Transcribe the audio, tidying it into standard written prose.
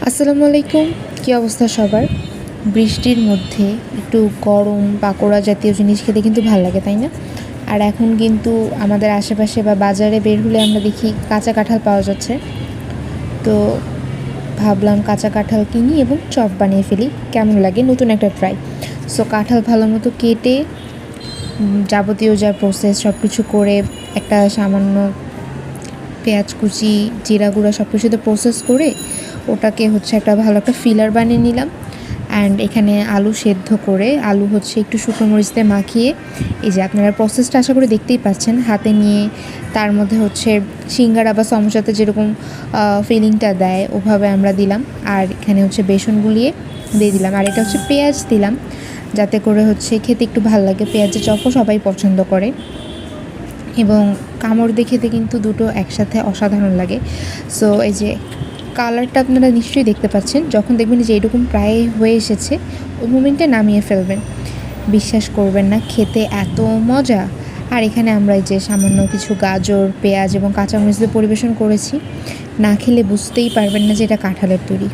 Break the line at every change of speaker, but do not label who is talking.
আসসালামু আলাইকুম। কী অবস্থা সবার? বৃষ্টির মধ্যে একটু গরম পাকোড়া জাতীয় জিনিস খেতে কিন্তু ভাল লাগে, তাই না? আর এখন কিন্তু আমাদের আশেপাশে বা বাজারে বের হলে আমরা দেখি কাঁচা কাঁঠাল পাওয়া যাচ্ছে। তো ভাবলাম কাঁচা কাঁঠাল কিনি এবং চপ বানিয়ে ফেলি, কেমন লাগে, নতুন একটা ট্রাই। সো কাঁঠাল ভালো মতো কেটে যাবতীয় যা প্রসেস সব কিছু করে একটা সামান্য পেঁয়াজ কুচি, জিরা গুঁড়া সব কিছুতে প্রসেস করে ওটাকে একটা ভালো একটা ফিলার বানিয়ে নিলাম। অ্যান্ড এখানে আলু সেদ্ধ করে আলু একটু শুকনো মরিচ দিয়ে মাখিয়ে, এই যে আপনারা প্রসেসটা আশা করি দেখতেই পাচ্ছেন, হাতে নিয়ে তার মধ্যে সিঙ্গারা বা সমোসাতে যেরকম ফিলিংটা দেয় ওভাবে আমরা দিলাম। আর এখানে বেসন গুলিয়ে দিয়ে দিলাম। আর এটা পেঁয়াজ দিলাম যাতে করে খেতে একটু ভালো লাগে। পেঁয়াজের চপও সবাই পছন্দ করে এবং কামড় দিয়ে খেতে কিন্তু দুটো একসাথে অসাধারণ লাগে। সো এই যে কালারটা আপনারা নিশ্চয়ই দেখতে পাচ্ছেন। যখন দেখবেন যে এরকম প্রায় হয়ে এসেছে, ওই মোমেন্টে নামিয়ে ফেলবেন। বিশ্বাস করবেন না, খেতে এত মজা। আর এখানে আমরা এই যে সামান্য কিছু গাজর, পেঁয়াজ এবং কাঁচামরিচ দিয়ে পরিবেশন করেছি। না খেলে বুঝতেই পারবেন না যে এটা কাঁঠালের তৈরি।